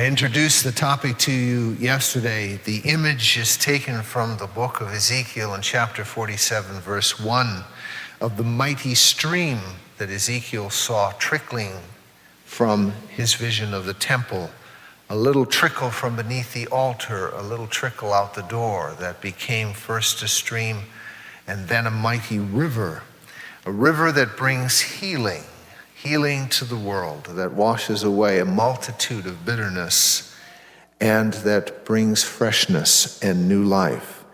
I introduced the topic to you yesterday. The image is taken from the book of Ezekiel in chapter 47, verse 1, of the mighty stream that Ezekiel saw trickling from his vision of the temple. A little trickle from beneath the altar, a little trickle out the door that became first a stream and then a mighty river. A river that brings healing to the world, that washes away a multitude of bitterness, and that brings freshness and new life,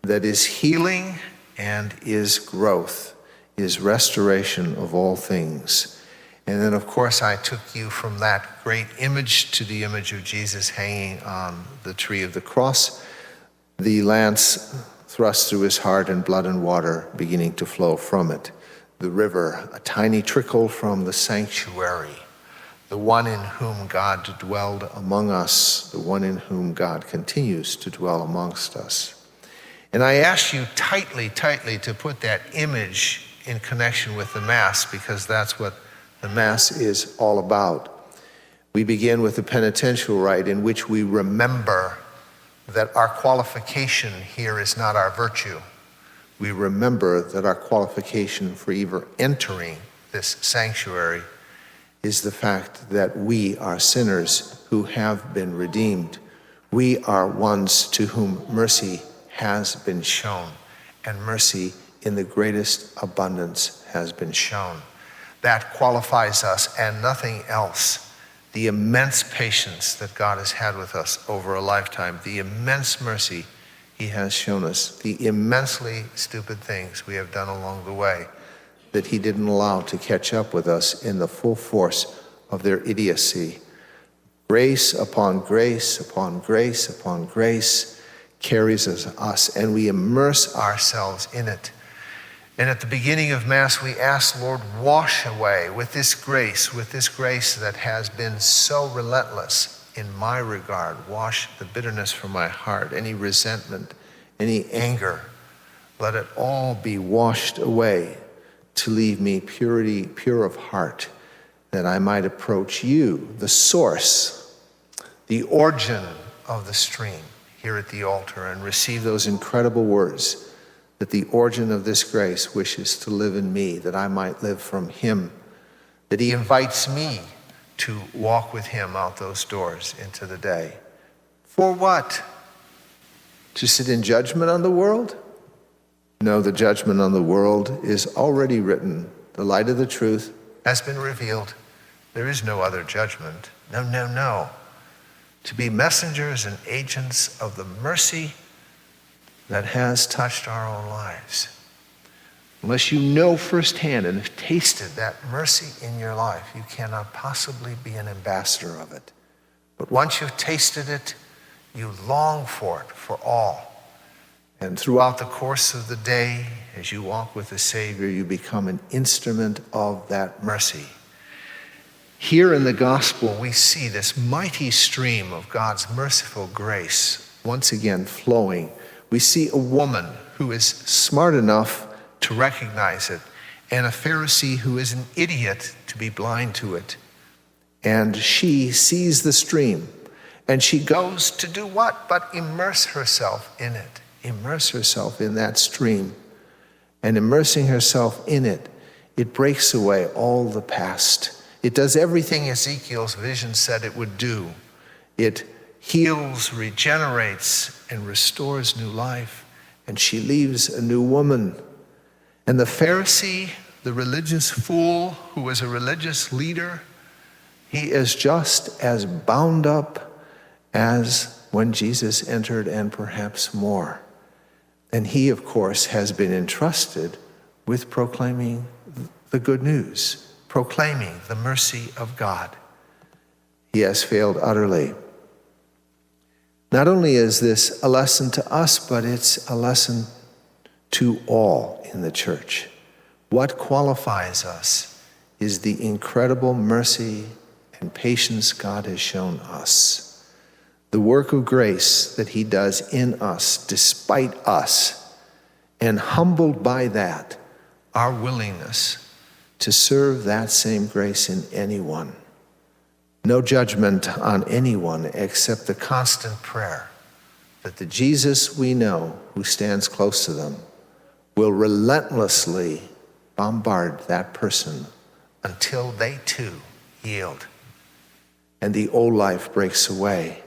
that is healing and is growth, is restoration of all things. And then, of course, I took you from that great image to the image of Jesus hanging on the tree of the cross, the lance thrust through his heart and blood and water beginning to flow from it. The river, a tiny trickle from the sanctuary, the one in whom God dwelled among us, the one in whom God continues to dwell amongst us. And I ask you tightly to put that image in connection with the Mass, because that's what the Mass is all about. We begin with the penitential rite, in which we remember that our qualification here is not our virtue. We remember that our qualification for even entering this sanctuary is the fact that we are sinners who have been redeemed. We are ones to whom mercy has been shown, and mercy in the greatest abundance has been shown. That qualifies us and nothing else. The immense patience that God has had with us over a lifetime, the immense mercy he has shown us, the immensely stupid things we have done along the way that he didn't allow to catch up with us in the full force of their idiocy. Grace upon grace upon grace upon grace carries us, and we immerse ourselves in it. And at the beginning of Mass, we ask, Lord, wash away with this grace that has been so relentless in my regard, wash the bitterness from my heart, any resentment, any anger. Let it all be washed away to leave me pure of heart, that I might approach you, the source, the origin of the stream, here at the altar, and receive those incredible words that the origin of this grace wishes to live in me, that I might live from him, that he invites me to walk with him out those doors into the day. For what? To sit in judgment on the world? No, the judgment on the world is already written. The light of the truth has been revealed. There is no other judgment. No. To be messengers and agents of the mercy that has touched our own lives. Unless you know firsthand and have tasted that mercy in your life, you cannot possibly be an ambassador of it. But once you've tasted it, you long for it for all. And throughout the course of the day, as you walk with the Savior, you become an instrument of that mercy. Here in the gospel, we see this mighty stream of God's merciful grace once again flowing. We see a woman who is smart enough to recognize it, and a Pharisee who is an idiot to be blind to it. And she sees the stream, and she goes to do what? But immerse herself in it. Immerse herself in that stream. And immersing herself in it, it breaks away all the past. It does everything Ezekiel's vision said it would do. It heals, regenerates, and restores new life. And she leaves a new woman. And the Pharisee, the religious fool who was a religious leader, he is just as bound up as when Jesus entered, and perhaps more. And he, of course, has been entrusted with proclaiming the good news, proclaiming the mercy of God. He has failed utterly. Not only is this a lesson to us, but it's a lesson to all in the church. What qualifies us is the incredible mercy and patience God has shown us. The work of grace that he does in us, despite us, and humbled by that, our willingness to serve that same grace in anyone. No judgment on anyone except the constant prayer that the Jesus we know who stands close to them will relentlessly bombard that person until they too yield and the old life breaks away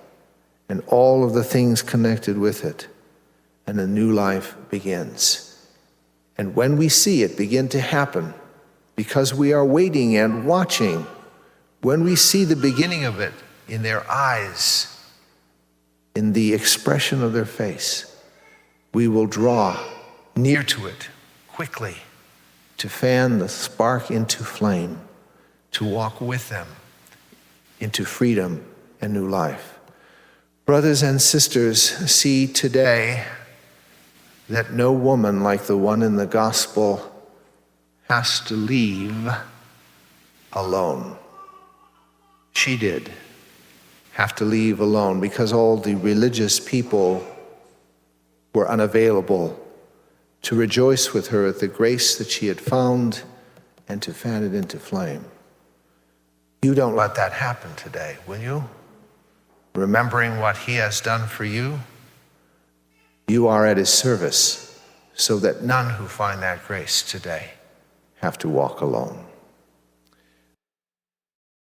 and all of the things connected with it, and a new life begins. And when we see it begin to happen, because we are waiting and watching, when we see the beginning of it in their eyes, in the expression of their face, we will draw near to it quickly to fan the spark into flame, to walk with them into freedom and new life. Brothers and sisters, see today that no woman like the one in the gospel has to leave alone. She did have to leave alone because all the religious people were unavailable to rejoice with her at the grace that she had found and to fan it into flame. You don't let that happen today, will you? Remembering what he has done for you, you are at his service so that none who find that grace today have to walk alone.